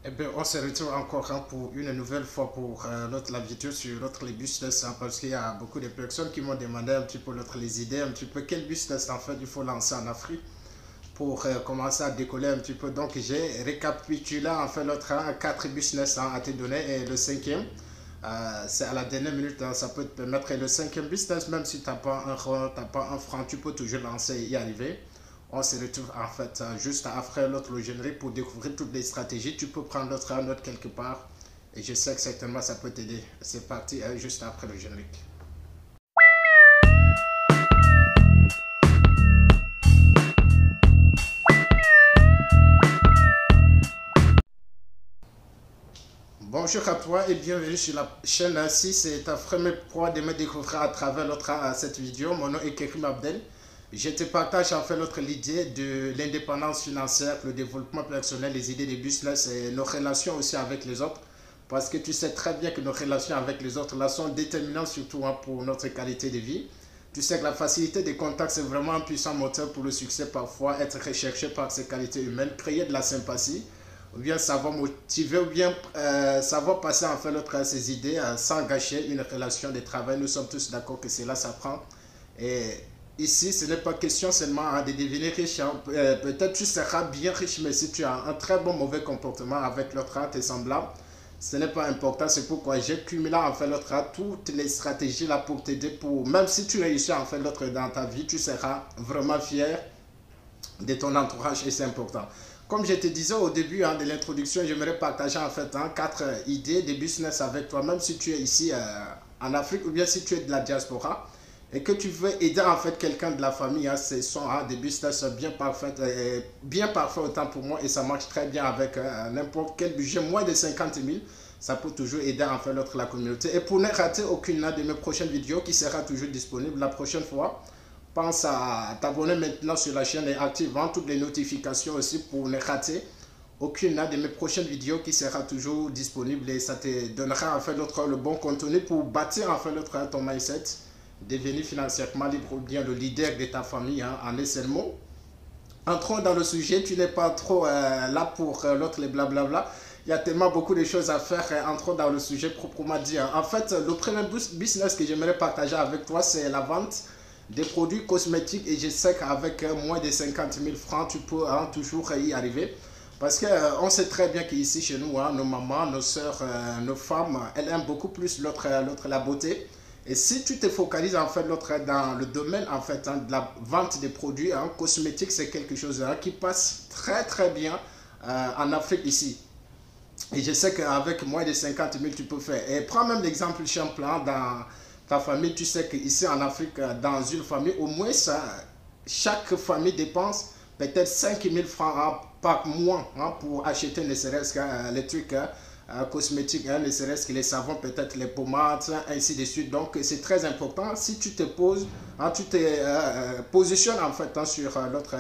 Eh bien, on se retrouve encore pour une nouvelle fois pour la vidéo sur les business parce qu'il y a beaucoup de personnes qui m'ont demandé un petit peu les idées, un petit peu quel business en fait il faut lancer en Afrique pour commencer à décoller un petit peu. Donc, j'ai récapitulé en fait quatre business à te donner et le cinquième, c'est à la dernière minute, ça peut te permettre. Et le cinquième business, même si tu n'as pas un rond, tu n'as pas un franc, tu peux toujours lancer et y arriver. On se retrouve en fait juste après l'autre le générique pour découvrir toutes les stratégies. Tu peux prendre l'autre note quelque part et je sais que certainement ça peut t'aider. C'est parti juste après le générique. Bonjour à toi et bienvenue sur la chaîne. Si c'est ta première fois de me découvrir à travers cette vidéo, mon nom est Kerim Abdel. Je te partage en fait l'idée de l'indépendance financière, le développement personnel, les idées de business et nos relations aussi avec les autres. Parce que tu sais très bien que nos relations avec les autres là sont déterminantes surtout pour notre qualité de vie. Tu sais que la facilité des contacts c'est vraiment un puissant moteur pour le succès parfois, être recherché par ses qualités humaines, créer de la sympathie ou bien savoir motiver, ou bien savoir passer en fait ses idées sans gâcher une relation de travail. Nous sommes tous d'accord que cela s'apprend. Et ici, ce n'est pas question seulement de devenir riche. Hein. Peut-être tu seras bien riche, mais si tu as un très bon mauvais comportement avec l'autre, tes semblables, ce n'est pas important. C'est pourquoi j'ai cumulé en fait toutes les stratégies là pour t'aider. Même si tu réussis en fait dans ta vie, tu seras vraiment fier de ton entourage et c'est important. Comme je te disais au début de l'introduction, j'aimerais partager en fait quatre idées de business avec toi, même si tu es ici en Afrique ou bien si tu es de la diaspora et que tu veux aider en fait quelqu'un de la famille. Ce sont des business bien parfaits autant pour moi et ça marche très bien avec n'importe quel budget, moins de 50 000. Ça peut toujours aider en fait la communauté. Et pour ne rater aucune de mes prochaines vidéos qui sera toujours disponible la prochaine fois, pense à t'abonner maintenant sur la chaîne et activant toutes les notifications aussi pour ne rater aucune de mes prochaines vidéos qui sera toujours disponible et ça te donnera en fait le bon contenu pour bâtir en fait ton mindset, devenir financièrement libre ou bien le leader de ta famille en un seul mot. Entrons dans le sujet, tu n'es pas trop là pour les blablabla. Il y a tellement beaucoup de choses à faire. Entrons dans le sujet proprement dit. En fait, le premier business que j'aimerais partager avec toi, c'est la vente des produits cosmétiques et je sais qu'avec moins de 50 000 francs, tu peux toujours y arriver. Parce qu'on sait très bien qu'ici chez nous, nos mamans, nos soeurs, nos femmes, elles aiment beaucoup plus la beauté. Et si tu te focalises en fait dans le domaine en fait de la vente des produits cosmétiques, c'est quelque chose qui passe très très bien en Afrique ici. Et je sais qu'avec moins de 50 000, tu peux faire. Et prends même l'exemple simple dans ta famille. Tu sais qu'ici en Afrique, dans une famille, au moins, chaque famille dépense peut-être 5 000 francs par mois pour acheter ne serait-ce que les trucs cosmétiques, ne serait-ce que les savons, peut-être les pommades, ainsi de suite. Donc, c'est très important. Si tu te poses, tu te positionnes en fait sur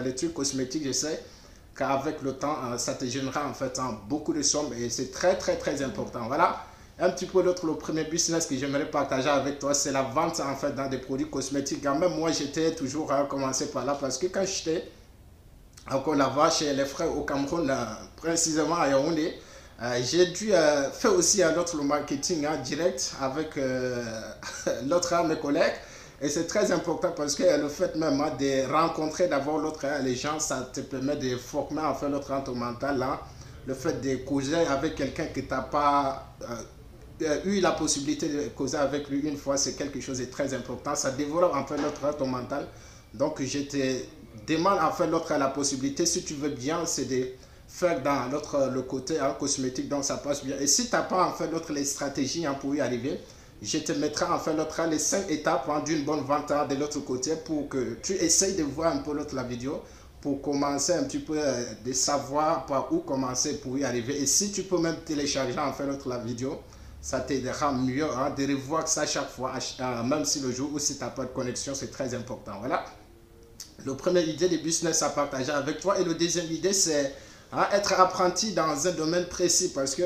les trucs cosmétiques, je sais qu'avec le temps, ça te générera en fait beaucoup de sommes et c'est très très très important. Voilà un petit peu le premier business que j'aimerais partager avec toi, c'est la vente en fait dans des produits cosmétiques. Quand même, moi j'étais toujours commencé par là parce que quand j'étais encore là-bas chez les frères au Cameroun, précisément à Yaoundé, j'ai dû faire aussi un autre marketing direct avec l'autre mes collègues. Et c'est très important parce que le fait même de rencontrer d'abord les gens, ça te permet de former en fait ton mental. Le fait de causer avec quelqu'un que tu n'as pas eu la possibilité de causer avec lui une fois, c'est quelque chose de très important. Ça développe en fait ton mental. Donc je te demande en fait la possibilité, si tu veux bien, c'est de faire dans le côté cosmétique, donc ça passe bien. Et si tu n'as pas en fait les stratégies pour y arriver, je te mettrai en fait les 5 étapes d'une bonne vente de l'autre côté pour que tu essayes de voir un peu la vidéo pour commencer un petit peu de savoir par où commencer pour y arriver. Et si tu peux même télécharger en fait la vidéo, ça t'aidera mieux de revoir ça chaque fois, même si le jour où si tu n'as pas de connexion, c'est très important. Voilà. Le premier idée de business à partager avec toi. Et le deuxième idée, c'est être apprenti dans un domaine précis parce que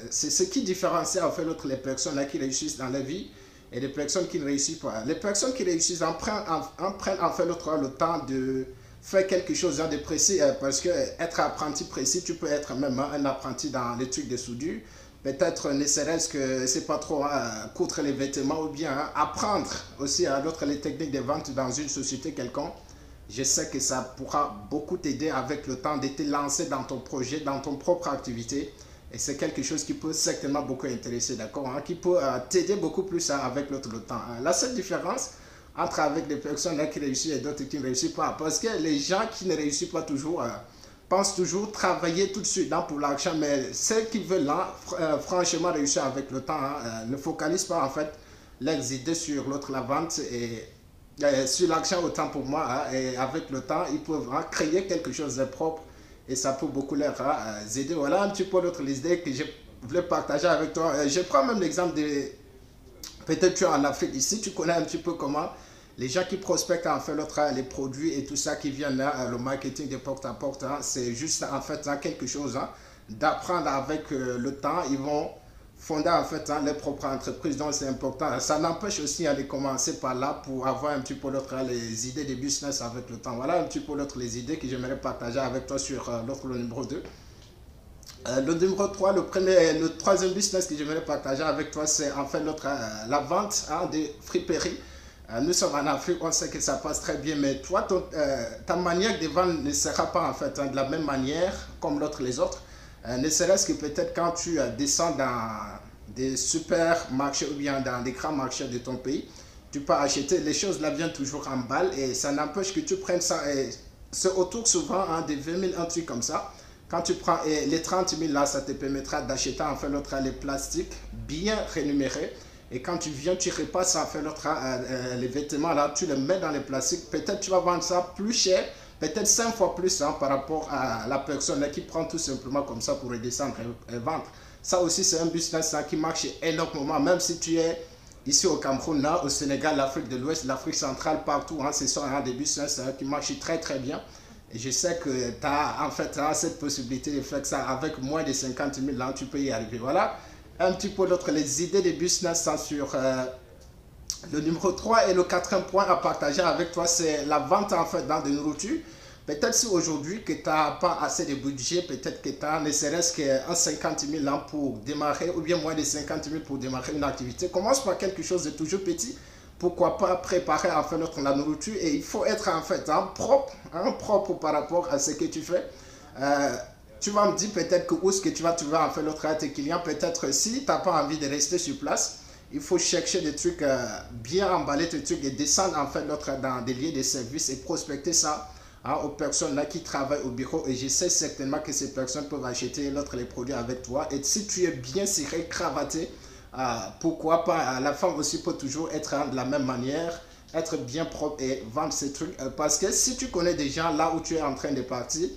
c'est ce qui différencie en fait les personnes qui réussissent dans la vie et les personnes qui ne réussissent pas. Les personnes qui réussissent prennent en fait le temps de fais quelque chose de précis, parce que être apprenti précis, tu peux être même un apprenti dans les trucs de soudure. Peut-être ne serait-ce que c'est pas trop coudre les vêtements ou bien apprendre aussi à d'autres les techniques de vente dans une société quelconque. Je sais que ça pourra beaucoup t'aider avec le temps de te lancer dans ton projet, dans ton propre activité. Et c'est quelque chose qui peut certainement beaucoup intéresser, d'accord, hein, qui peut t'aider beaucoup plus avec le temps. La seule différence entre avec des personnes qui réussissent et d'autres qui ne réussissent pas, parce que les gens qui ne réussissent pas toujours pensent toujours travailler tout de suite pour l'argent, mais ceux qui veulent franchement réussir avec le temps ne focalisent pas en fait leurs idées sur l'autre, la vente et sur l'argent autant pour moi, et avec le temps ils peuvent créer quelque chose de propre et ça peut beaucoup leur aider. Voilà un petit peu l'autre idée que je voulais partager avec toi. Je prends même l'exemple de peut-être tu es en Afrique ici, tu connais un petit peu comment les gens qui prospectent en fait l'autre, les produits et tout ça qui viennent là, le marketing de porte à porte, c'est juste en fait quelque chose d'apprendre avec le temps. Ils vont fonder en fait leur propre entreprise, donc c'est important. Ça n'empêche aussi de commencer par là pour avoir un petit peu l'autre les idées de business avec le temps. Voilà un petit peu l'autre les idées que j'aimerais partager avec toi sur l'autre, le numéro 2. Le numéro 3, le troisième business que j'aimerais partager avec toi, c'est en fait la vente des friperies. Nous sommes en Afrique, on sait que ça passe très bien, mais toi, ta manière de vendre ne sera pas en fait de la même manière comme les autres. Ne serait-ce que peut-être quand tu descends dans des supermarchés ou bien dans des grands marchés de ton pays, tu peux acheter, les choses là viennent toujours en balle et ça n'empêche que tu prennes ça. C'est autour souvent de 20 000, un truc comme ça. Quand tu prends les 30 000 là, ça te permettra d'acheter en fait les plastiques bien rémunérés. Et quand tu viens, tu repasses en fait les vêtements là, tu les mets dans les plastiques. Peut-être tu vas vendre ça plus cher, peut-être 5 fois plus par rapport à la personne là, qui prend tout simplement comme ça pour redescendre et vendre. Ça aussi, c'est un business qui marche énormément, même si tu es ici au Cameroun, là, au Sénégal, l'Afrique de l'Ouest, l'Afrique centrale, partout. Ce sont des business qui marchent très très bien. Et je sais que tu as en fait cette possibilité de faire ça avec moins de 50 000 là, tu peux y arriver. Voilà un petit peu d'autres les idées de business sur le numéro 3 et le quatrième point à partager avec toi, c'est la vente en fait dans de nourriture. Peut-être si aujourd'hui que tu n'as pas assez de budget, peut-être que tu as ne serait-ce qu'un 50 000 ans pour démarrer ou bien moins de 50 000 pour démarrer une activité. Commence par quelque chose de toujours petit. Pourquoi pas préparer en fait la nourriture et il faut être en fait propre par rapport à ce que tu fais. Tu vas me dire peut-être que où est-ce que tu vas trouver en fait tes clients. Peut-être si tu n'as pas envie de rester sur place, il faut chercher des trucs bien emballés, des trucs et descendre en fait dans des lieux de service et prospecter ça aux personnes là qui travaillent au bureau. Et je sais certainement que ces personnes peuvent acheter les produits avec toi. Et si tu es bien ciré, cravaté, pourquoi pas, la femme aussi peut toujours être de la même manière, être bien propre et vendre ces trucs. Parce que si tu connais des gens là où tu es en train de partir,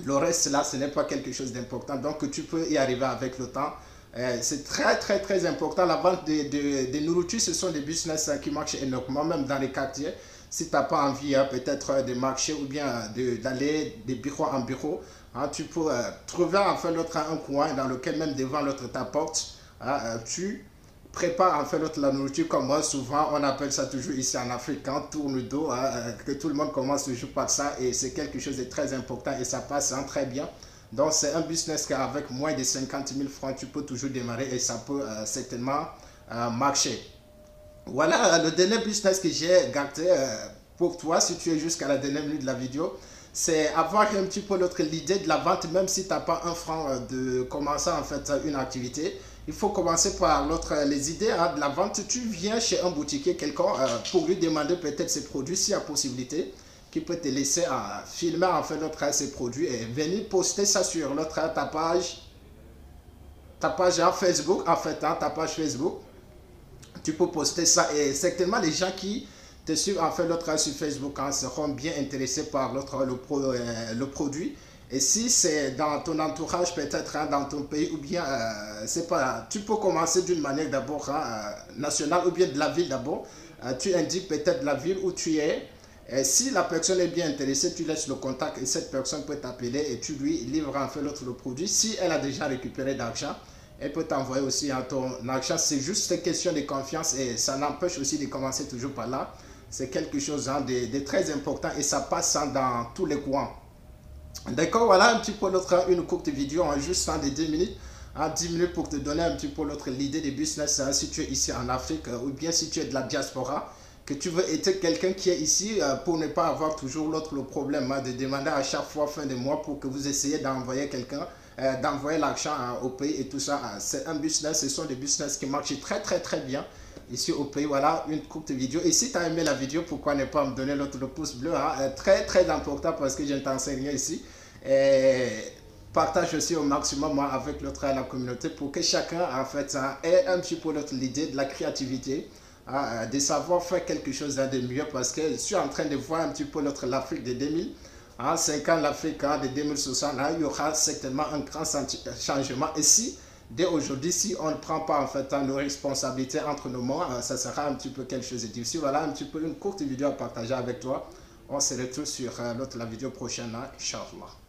le reste là, ce n'est pas quelque chose d'important. Donc tu peux y arriver avec le temps. C'est très très très important. La vente de nourriture, ce sont des business qui marchent énormément, même dans les quartiers. Si tu n'as pas envie peut-être de marcher ou bien d'aller de bureau en bureau, tu peux trouver en fait un coin dans lequel même devant ta porte, tu prépares en fait la nourriture comme moi. Souvent on appelle ça toujours ici en Afrique, tourne le dos, que tout le monde commence toujours par ça et c'est quelque chose de très important et ça passe très bien. Donc c'est un business qu'avec moins de 50 000 francs, tu peux toujours démarrer et ça peut certainement marcher. Voilà le dernier business que j'ai gardé pour toi, si tu es jusqu'à la dernière minute de la vidéo, c'est avoir un petit peu l'idée de la vente, même si tu n'as pas un franc de commencer en fait une activité. Il faut commencer par les idées de la vente. Tu viens chez un boutiquier quelqu'un pour lui demander peut-être ses produits, s'il y a possibilité, qui peut te laisser filmer en fait ses produits et venir poster ça sur ta page Facebook, en fait, ta page Facebook. Tu peux poster ça et certainement les gens qui te suivent en fait sur Facebook seront bien intéressés par le produit. Et si c'est dans ton entourage, peut-être dans ton pays ou bien, c'est pas, tu peux commencer d'une manière d'abord nationale ou bien de la ville d'abord. Tu indiques peut-être la ville où tu es. Et si la personne est bien intéressée, tu laisses le contact et cette personne peut t'appeler et tu lui livres en fait le produit. Si elle a déjà récupéré d'argent, elle peut t'envoyer aussi ton argent. C'est juste une question de confiance et ça n'empêche aussi de commencer toujours par là. c'est quelque chose de très important et ça passe dans tous les coins. D'accord, voilà un petit peu une courte vidéo en juste de 10 minutes. 10 minutes pour te donner un petit peu l'idée de business si tu es ici en Afrique ou bien si tu es de la diaspora, que tu veux être quelqu'un qui est ici pour ne pas avoir toujours le problème de demander à chaque fois fin de mois pour que vous essayez d'envoyer quelqu'un, d'envoyer l'argent au pays et tout ça. C'est un business, ce sont des business qui marchent très bien ici au pays. Voilà une courte vidéo. Et si tu as aimé la vidéo, pourquoi ne pas me donner le pouce bleu, très important parce que je t'enseigne ici. Et partage aussi au maximum avec la communauté pour que chacun en fait ait un petit peu l'idée de la créativité, de savoir faire quelque chose de mieux, parce que je suis en train de voir un petit peu l'Afrique de 2050, l'Afrique de 2060, il y aura certainement un grand changement. Et si dès aujourd'hui, si on ne prend pas en fait nos responsabilités entre nos mains, ça sera un petit peu quelque chose de difficile. Voilà un petit peu une courte vidéo à partager avec toi. On se retrouve sur la vidéo prochaine, Inch'Allah.